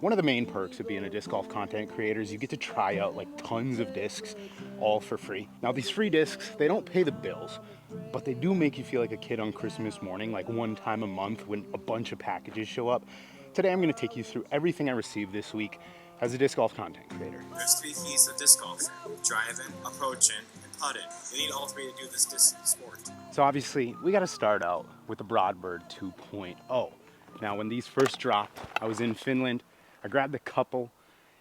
one of the main perks of being a disc golf content creator is you get to try out like tons of discs all for free. Now these free discs, they don't pay the bills, but they do make you feel like a kid on Christmas morning, like one time a month when a bunch of packages show up. Today I'm going to take you through everything I received this week as a disc golf content creator. There's three keys to disc golf: driving, approaching, and putting. You need all three to do this disc sport. So obviously we got to start out with the broadbird 2.0. Now when these first dropped, I was in Finland. I grabbed a couple,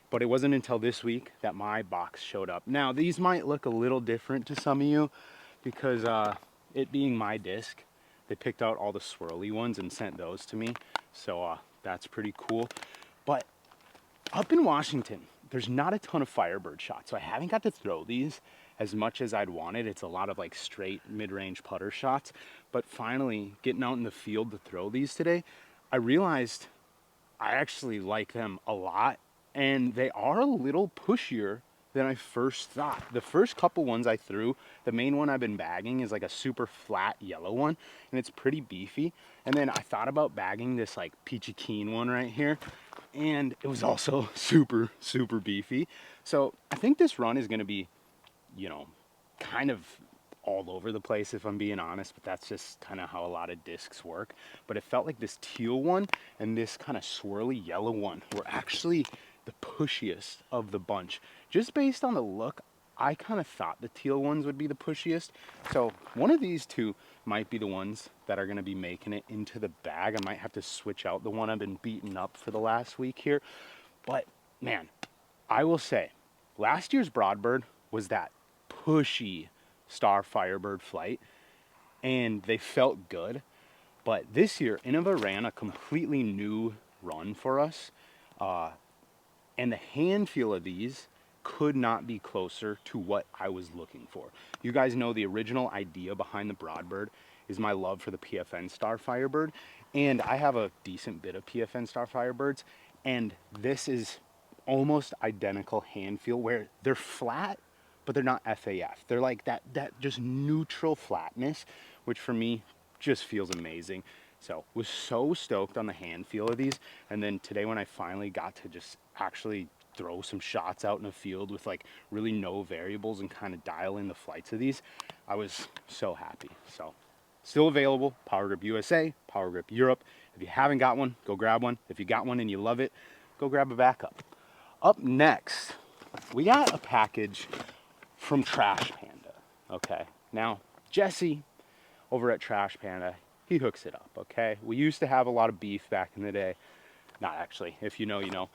but it wasn't until this week that my box showed up. Now these might look a little different to some of you because it being my disc, they picked out all the swirly ones and sent those to me. So that's pretty cool. But up in Washington, there's not a ton of Firebird shots, so I haven't got to throw these as much as I'd wanted. It's a lot of like straight mid-range putter shots, but finally getting out in the field to throw these today, I realized I actually like them a lot, and they are a little pushier than I first thought. The first couple ones I threw, the main one I've been bagging is like a super flat yellow one, and it's pretty beefy. And then I thought about bagging this like peachy keen one right here, and it was also super, super beefy. So I think this run is gonna be, you know, kind of all over the place if I'm being honest, but that's just kind of how a lot of discs work. But it felt like this teal one and this kind of swirly yellow one were actually the pushiest of the bunch. Just based on the look, I kind of thought the teal ones would be the pushiest. So one of these two might be the ones that are going to be making it into the bag. I might have to switch out the one I've been beating up for the last week here. But man, I will say last year's broadbird was that pushy Star Firebird flight, and they felt good. But this year, Innovate ran a completely new run for us, and the hand feel of these could not be closer to what I was looking for. You guys know the original idea behind the broadbird is my love for the PFN Star Firebird, and I have a decent bit of PFN Star Firebirds, and this is almost identical hand feel where they're flat, but they're not FAF. They're like that just neutral flatness, which for me just feels amazing. So was so stoked on the hand feel of these. And then today when I finally got to just actually throw some shots out in the field with like really no variables and kind of dial in the flights of these, I was so happy. So still available, Power Grip USA, Power Grip Europe. If you haven't got one, go grab one. If you got one and you love it, go grab a backup. Up next, we got a package from Trash Panda. Okay, now Jesse over at Trash Panda, he hooks it up. Okay, we used to have a lot of beef back in the day. Not actually, if you know, you know.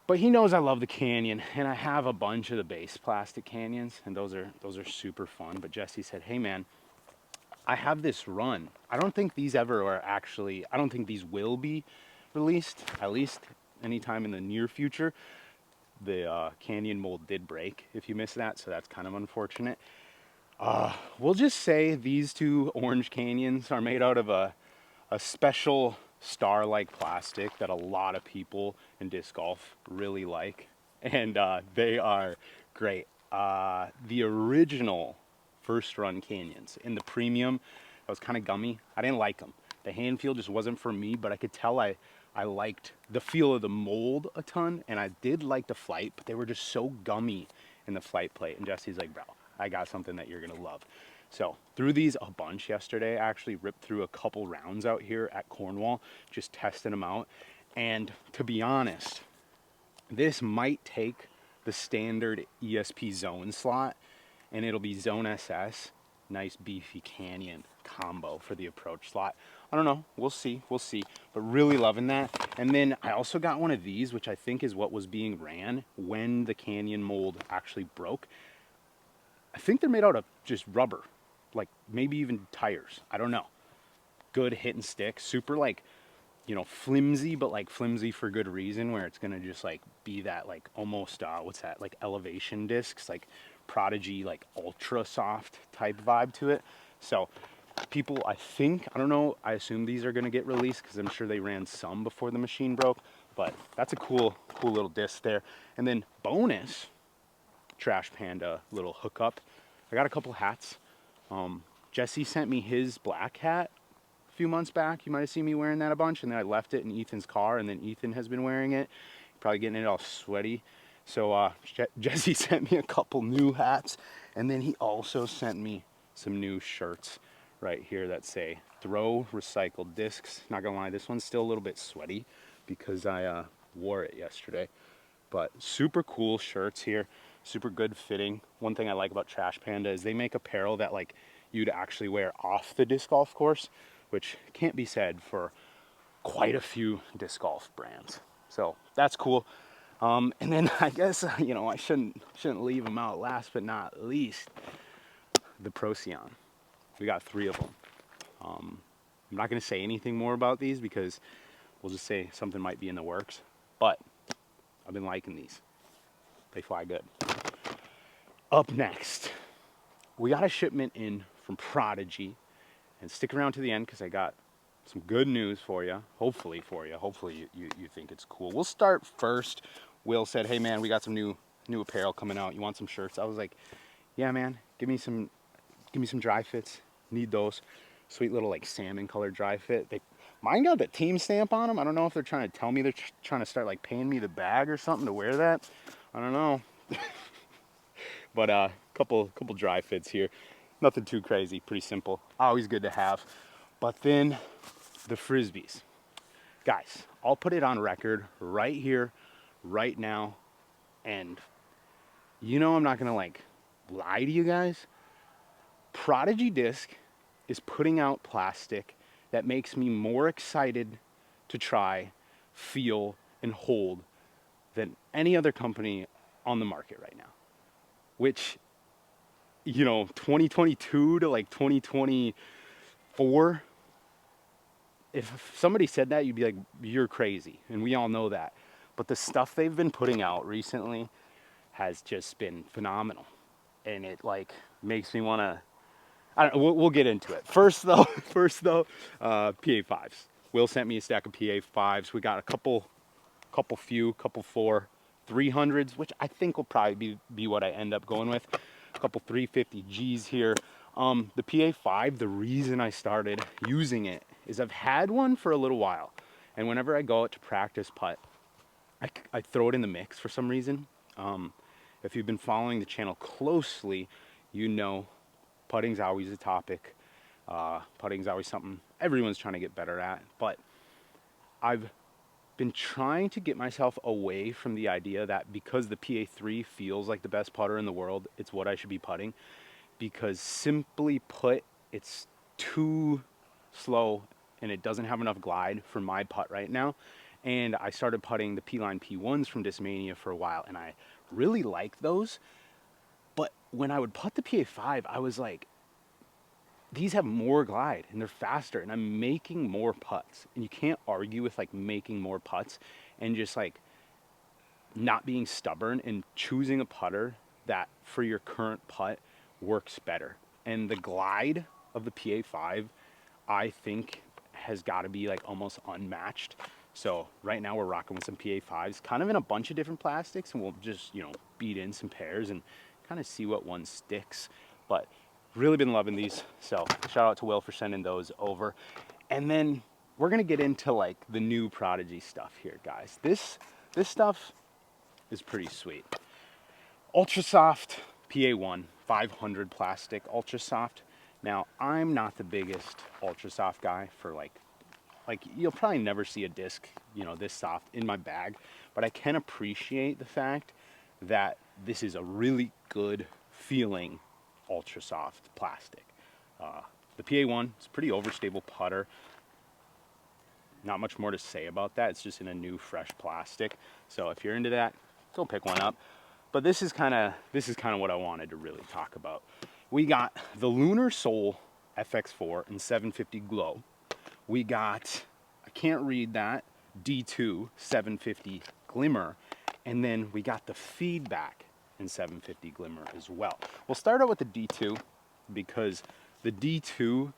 But he knows I love the Canyon, and I have a bunch of the base plastic Canyons, and those are super fun. But Jesse said, "Hey man, I have this run. I don't think these ever are actually. I don't think these will be released, at least anytime in the near future." The Canyon mold did break, if you missed that, so that's kind of unfortunate. We'll just say these two orange Canyons are made out of a special star-like plastic that a lot of people in disc golf really like, and they are great. The original first run Canyons in the premium, that was kind of gummy. I didn't like them. The hand feel just wasn't for me, but I could tell I liked the feel of the mold a ton, and I did like the flight, but they were just so gummy in the flight plate. And Jesse's like, bro, I got something that you're gonna love. So threw these a bunch yesterday. I actually ripped through a couple rounds out here at Cornwall, just testing them out. And to be honest, this might take the standard ESP zone slot, and it'll be zone SS, nice beefy Canyon combo for the approach slot. I don't know, we'll see, but really loving that. And then I also got one of these, which I think is what was being ran when the Canyon mold actually broke. I think they're made out of just rubber, like maybe even tires, I don't know. Good hit and stick, super like, you know, flimsy, but like flimsy for good reason, where it's gonna just like be that like almost, what's that, like elevation discs, like Prodigy, like ultra soft type vibe to it. So people, I think, I don't know, I assume these are gonna get released because I'm sure they ran some before the machine broke, but that's a cool little disc there. And then bonus, Trash Panda little hookup, I got a couple hats. Jesse sent me his black hat few months back. You might have seen me wearing that a bunch, and then I left it in Ethan's car, and then Ethan has been wearing it, probably getting it all sweaty. So Jesse sent me a couple new hats, and then he also sent me some new shirts right here that say throw recycled discs. Not gonna lie, this one's still a little bit sweaty because I wore it yesterday. But super cool shirts here, super good fitting. One thing I like about Trash Panda is they make apparel that like you'd actually wear off the disc golf course, which can't be said for quite a few disc golf brands. So that's cool. And then I guess, you know, I shouldn't leave them out. Last but not least, the Procyon. We got 3 of them. I'm not going to say anything more about these because we'll just say something might be in the works. But I've been liking these. They fly good. Up next, we got a shipment in from Prodigy. And stick around to the end because I got some good news for you. Hopefully for you. Hopefully you think it's cool. We'll start first. Will said, hey man, we got some new apparel coming out. You want some shirts? I was like, yeah man, give me some dry fits. Need those. Sweet little like salmon colored dry fit. Mine got the team stamp on them. I don't know if they're trying to tell me they're trying to start like paying me the bag or something to wear that. I don't know. But couple dry fits here. Nothing too crazy, pretty simple. Always good to have. But then the Frisbees. Guys, I'll put it on record right here, right now. And you know I'm not gonna like lie to you guys. Prodigy Disc is putting out plastic that makes me more excited to try, feel, and hold than any other company on the market right now. Which, you know, 2022 to like 2024, if somebody said that, you'd be like, you're crazy. And we all know that. But the stuff they've been putting out recently has just been phenomenal. And it like makes me want to, I don't know, we'll get into it. First though, PA5s. Will sent me a stack of PA5s. We got a couple 300s, which I think will probably be what I end up going with. A couple 350Gs here. The PA5, the reason I started using it is I've had one for a little while. And whenever I go out to practice putt, I throw it in the mix for some reason. If you've been following the channel closely, you know putting's always a topic. Putting's always something everyone's trying to get better at. But I've been trying to get myself away from the idea that because the PA3 feels like the best putter in the world, it's what I should be putting. Because simply put, it's too slow and it doesn't have enough glide for my putt right now. And I started putting the P-Line P1s from Discmania for a while, and I really like those. But when I would putt the PA5, I was like, these have more glide and they're faster and I'm making more putts. And you can't argue with like making more putts and just like not being stubborn and choosing a putter that for your current putt works better. And the glide of the PA5, I think, has got to be like almost unmatched. So right now we're rocking with some PA5s, kind of in a bunch of different plastics, and we'll just, you know, beat in some pairs and kind of see what one sticks. But really been loving these. So shout out to Will for sending those over. And then we're gonna get into like the new Prodigy stuff here, guys. This stuff is pretty sweet. Ultra Soft PA1 500 plastic Ultra Soft. Now I'm not the biggest Ultra Soft guy for like you'll probably never see a disc, you know, this soft in my bag, but I can appreciate the fact that this is a really good feeling Ultra Soft plastic. The PA1 is a pretty overstable putter. Not much more to say about that. It's just in a new fresh plastic. So if you're into that, go pick one up. But this is kind of what I wanted to really talk about. We got the Lunar Soul FX4 and 750 Glow. We got, I can't read that, D2 750 Glimmer. And then we got the Feedback in 750 Glimmer as well. We'll start out with the D2 because the D2,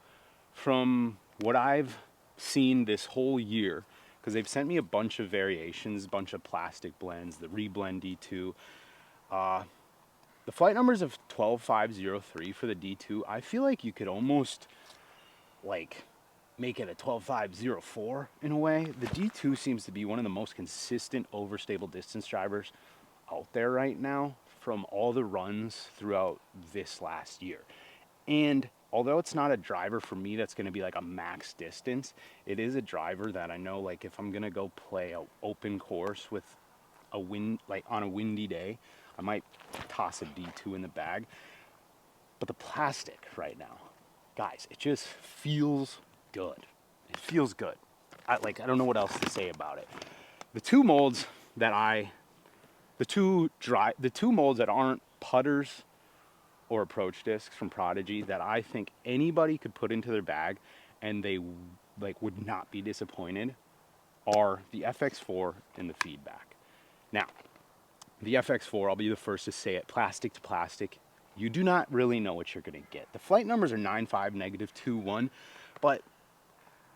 from what I've seen this whole year, because they've sent me a bunch of variations, a bunch of plastic blends, the Reblend D2. The flight numbers of 12503 for the D2, I feel like you could almost like make it a 12.504 in a way. The D2 seems to be one of the most consistent overstable distance drivers out there right now from all the runs throughout this last year. And although it's not a driver for me that's going to be like a max distance, it is a driver that I know, like if I'm going to go play an open course with a wind, like on a windy day, I might toss a D2 in the bag. But the plastic right now, guys, it just feels good. It feels good. I don't know what else to say about it. The two molds that the two molds that aren't putters or approach discs from Prodigy that I think anybody could put into their bag and they like would not be disappointed are the FX4 and the feedback. Now, the FX4, I'll be the first to say it, plastic to plastic, you do not really know what you're going to get. The flight numbers are 9.5, -2.1, but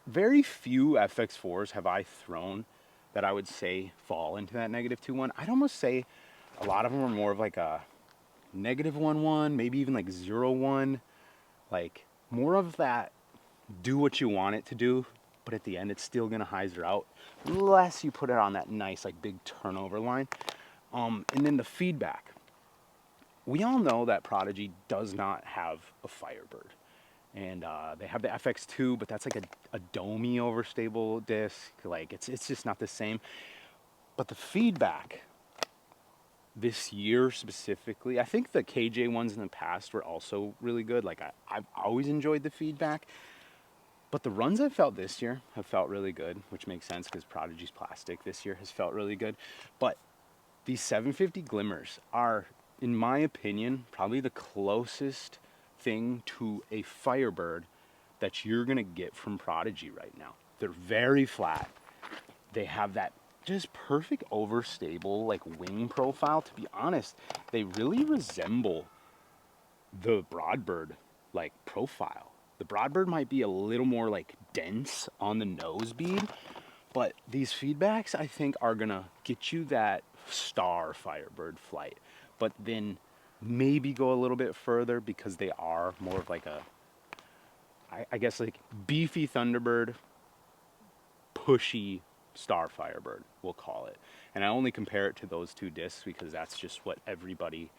very few FX4s have I thrown that I would say fall into that -2.1. I'd almost say a lot of them are more of like a -1.1, maybe even like 0.1, like more of that do what you want it to do, but at the end it's still gonna hyzer out unless you put it on that nice like big turnover line. And then the feedback. We all know that Prodigy does not have a Firebird. And they have the FX2, but that's like a domey overstable disc. Like it's just not the same. But the feedback this year specifically, I think the KJ ones in the past were also really good. Like I've always enjoyed the feedback. But the runs I've felt this year have felt really good, which makes sense because Prodigy's plastic this year has felt really good. But these 750 Glimmers are, in my opinion, probably the closest thing to a Firebird that you're gonna get from Prodigy right now. They're very flat. They have that just perfect overstable like wing profile. To be honest, they really resemble the broadbird like profile. The broadbird might be a little more like dense on the nose bead, but these feedbacks I think are gonna get you that star Firebird flight, but then maybe go a little bit further because they are more of like a, I guess like beefy Thunderbird, pushy star Firebird, we'll call it. And I only compare it to those two discs because that's just what everybody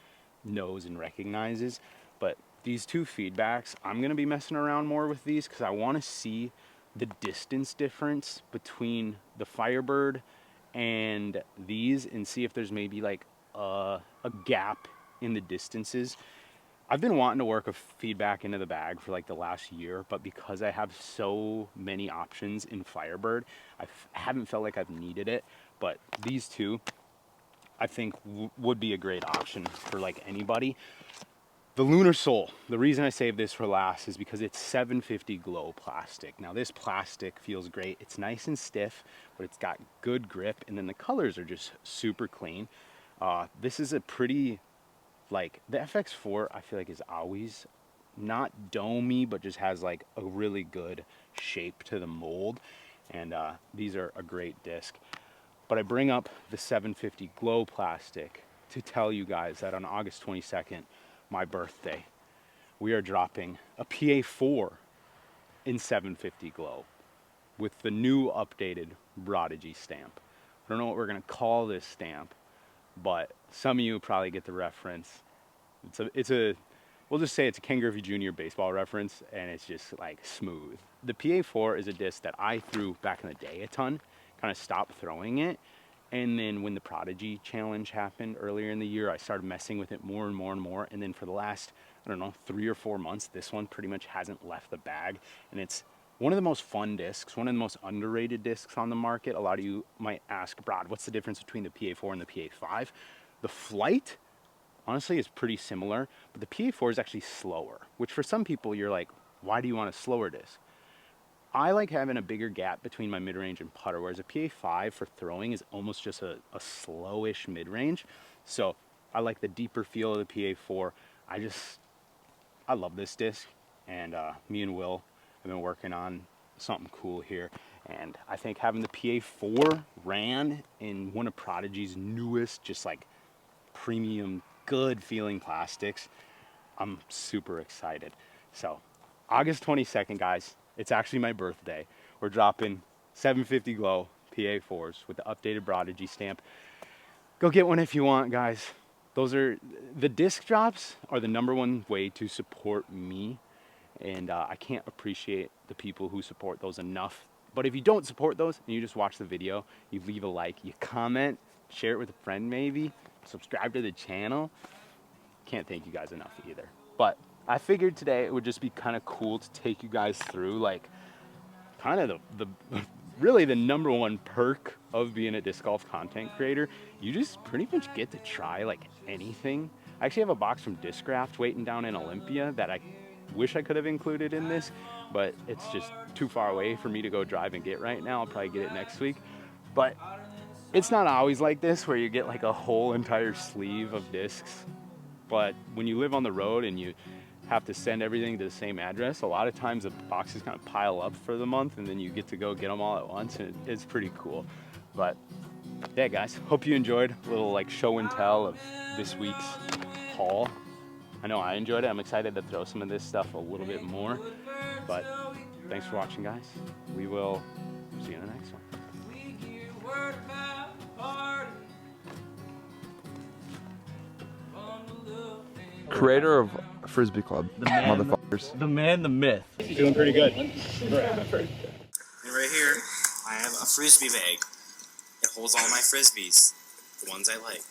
knows and recognizes. But these two feedbacks, I'm gonna be messing around more with these because I want to see the distance difference between the Firebird and these and see if there's maybe like a gap in the distances. I've been wanting to work a feedback into the bag for like the last year, but because I have so many options in Firebird, I haven't felt like I've needed it. But these two, I think would be a great option for like anybody. The Lunar Soul, the reason I saved this for last is because it's 750 glow plastic. Now this plastic feels great. It's nice and stiff, but it's got good grip, and then the colors are just super clean. This is a pretty, like the FX4 I feel like is always not domey, but just has like a really good shape to the mold. And these are a great disc. But I bring up the 750 glow plastic to tell you guys that on August 22nd, my birthday, we are dropping a PA4 in 750 glow with the new updated Prodigy stamp. I don't know what we're gonna call this stamp, but some of you probably get the reference. We'll just say it's a Ken Griffey Jr. baseball reference, and it's just like smooth. The PA4 is a disc that I threw back in the day a ton, kind of stopped throwing it. And then when the Prodigy challenge happened earlier in the year, I started messing with it more and more and more. And then for the last, I don't know, 3 or 4 months, this one pretty much hasn't left the bag. And it's one of the most fun discs, one of the most underrated discs on the market. A lot of you might ask, Brad, what's the difference between the PA4 and the PA5? The flight, honestly, is pretty similar, but the PA4 is actually slower, which for some people, you're like, why do you want a slower disc? I like having a bigger gap between my mid-range and putter, whereas a PA5 for throwing is almost just a slowish mid-range. So I like the deeper feel of the PA4. I love this disc, and me and Will have been working on something cool here. And I think having the PA4 ran in one of Prodigy's newest, just like premium, good feeling plastics, I'm super excited. So August 22nd, guys, It's actually my birthday. We're dropping 750 glow PA4s with the updated Prodigy stamp. Go get one if you want, guys. Those are the disc drops are the #1 way to support me, and I can't appreciate the people who support those enough. But if you don't support those and you just watch the video, you leave a like, you comment, share it with a friend maybe, subscribe to the channel. Can't thank you guys enough either. But I figured today it would just be kind of cool to take you guys through like kind of the really the #1 perk of being a disc golf content creator. You just pretty much get to try like anything. I actually have a box from Discraft waiting down in Olympia that I wish I could have included in this, but it's just too far away for me to go drive and get right now. I'll probably get it next week. But it's not always like this where you get like a whole entire sleeve of discs. But when you live on the road and you have to send everything to the same address, a lot of times the boxes kind of pile up for the month and then you get to go get them all at once, and it's pretty cool. But yeah, guys, hope you enjoyed a little like show and tell of this week's haul. I know I enjoyed it. I'm excited to throw some of this stuff a little bit more. But thanks for watching, guys. We will see you in the next one. Creator of Frisbee Club, motherfuckers. The man, the myth. Feeling pretty good. And right here, I have a frisbee bag. It holds all my frisbees, the ones I like.